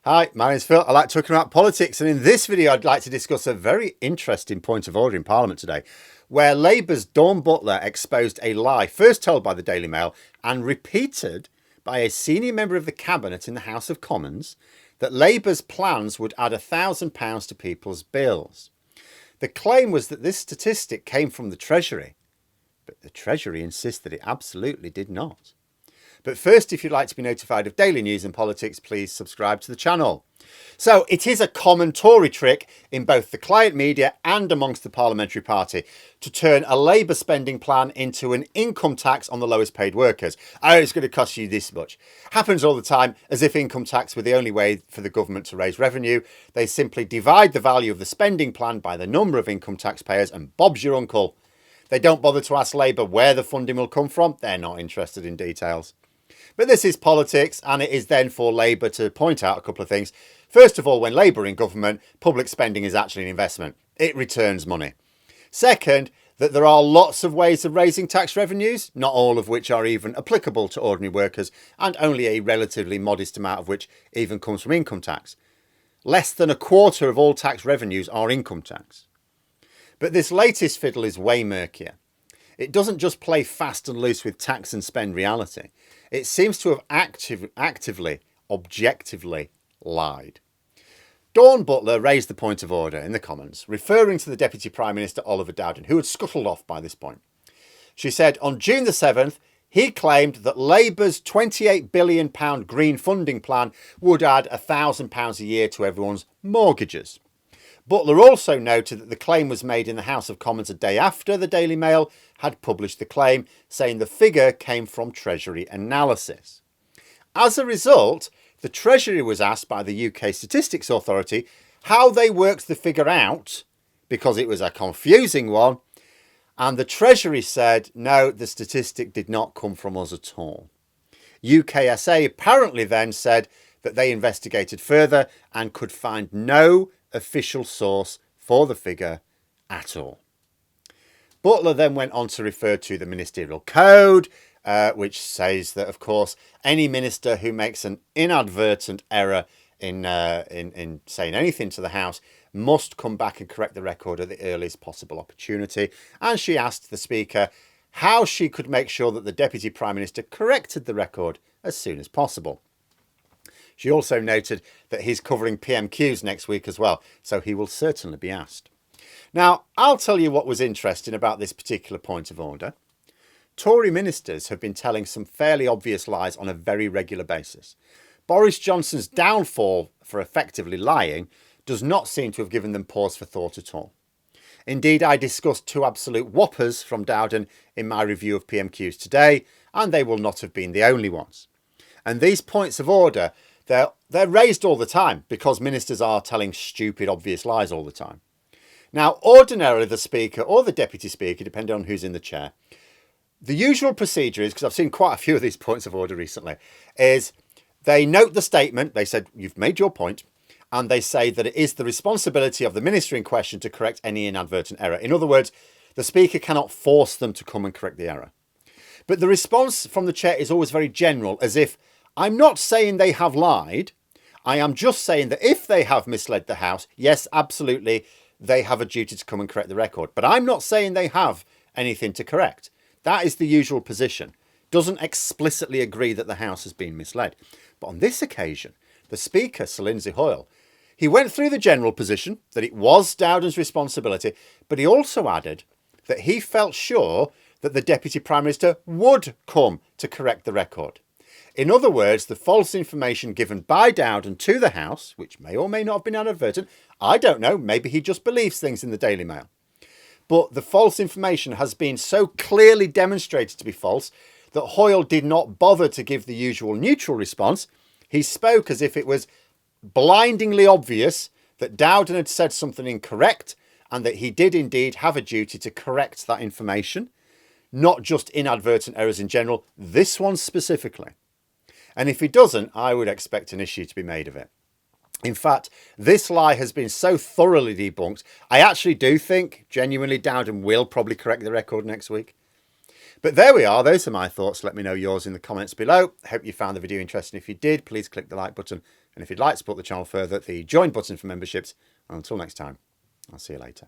Hi, my name's Phil. I like talking about politics, and in this video I'd like to discuss a very interesting point of order in Parliament today, where Labour's Dawn Butler exposed a lie first told by the Daily Mail and repeated by a senior member of the Cabinet in the House of Commons that Labour's plans would add £1,000 to people's bills. The claim was that this statistic came from the Treasury, but the Treasury insists that it absolutely did not. But first, if you'd like to be notified of daily news and politics, please subscribe to the channel. So it is a common Tory trick in both the client media and amongst the parliamentary party to turn a Labour spending plan into an income tax on the lowest paid workers. Oh, it's going to cost you this much. Happens all the time, as if income tax were the only way for the government to raise revenue. They simply divide the value of the spending plan by the number of income taxpayers and Bob's your uncle. They don't bother to ask Labour where the funding will come from. They're not interested in details. But this is politics, and it is then for Labour to point out a couple of things. First of all, when Labour are in government, public spending is actually an investment. It returns money. Second, that there are lots of ways of raising tax revenues, not all of which are even applicable to ordinary workers, and only a relatively modest amount of which even comes from income tax. Less than a quarter of all tax revenues are income tax. But this latest fiddle is way murkier. It doesn't just play fast and loose with tax and spend reality. It seems to have actively, objectively lied. Dawn Butler raised the point of order in the Commons, referring to the Deputy Prime Minister Oliver Dowden, who had scuttled off by this point. She said on June the 7th, he claimed that Labour's £28 billion green funding plan would add £1,000 a year to everyone's mortgages. Butler also noted that the claim was made in the House of Commons a day after the Daily Mail had published the claim, saying the figure came from Treasury analysis. As a result, the Treasury was asked by the UK Statistics Authority how they worked the figure out, because it was a confusing one, and the Treasury said, no, the statistic did not come from us at all. UKSA apparently then said that they investigated further and could find no official source for the figure at all. Butler then went on to refer to the ministerial code, which says that, of course, any minister who makes an inadvertent error in saying anything to the House must come back and correct the record at the earliest possible opportunity. And she asked the Speaker how she could make sure that the Deputy Prime Minister corrected the record as soon as possible. She also noted that he's covering PMQs next week as well, so he will certainly be asked. Now, I'll tell you what was interesting about this particular point of order. Tory ministers have been telling some fairly obvious lies on a very regular basis. Boris Johnson's downfall for effectively lying does not seem to have given them pause for thought at all. Indeed, I discussed two absolute whoppers from Dowden in my review of PMQs today, and they will not have been the only ones. And these points of order, they're raised all the time because ministers are telling stupid, obvious lies all the time. Now, ordinarily, the Speaker or the Deputy Speaker, depending on who's in the chair, the usual procedure is, because I've seen quite a few of these points of order recently, is they note the statement, they said, you've made your point, and they say that it is the responsibility of the minister in question to correct any inadvertent error. In other words, the Speaker cannot force them to come and correct the error. But the response from the chair is always very general, as if, I'm not saying they have lied. I am just saying that if they have misled the House, yes, absolutely, they have a duty to come and correct the record. But I'm not saying they have anything to correct. That is the usual position. Doesn't explicitly agree that the House has been misled. But on this occasion, the Speaker, Sir Lindsay Hoyle, he went through the general position that it was Dowden's responsibility, but he also added that he felt sure that the Deputy Prime Minister would come to correct the record. In other words, the false information given by Dowden to the House, which may or may not have been inadvertent, I don't know, maybe he just believes things in the Daily Mail. But the false information has been so clearly demonstrated to be false that Hoyle did not bother to give the usual neutral response. He spoke as if it was blindingly obvious that Dowden had said something incorrect and that he did indeed have a duty to correct that information, not just inadvertent errors in general, this one specifically. And if he doesn't, I would expect an issue to be made of it. In fact, this lie has been so thoroughly debunked, I actually do think, genuinely, Dowden will probably correct the record next week. But there we are. Those are my thoughts. Let me know yours in the comments below. I hope you found the video interesting. If you did, please click the like button, And if you'd like to support the channel further, the join button for memberships. And until next time, I'll see you later.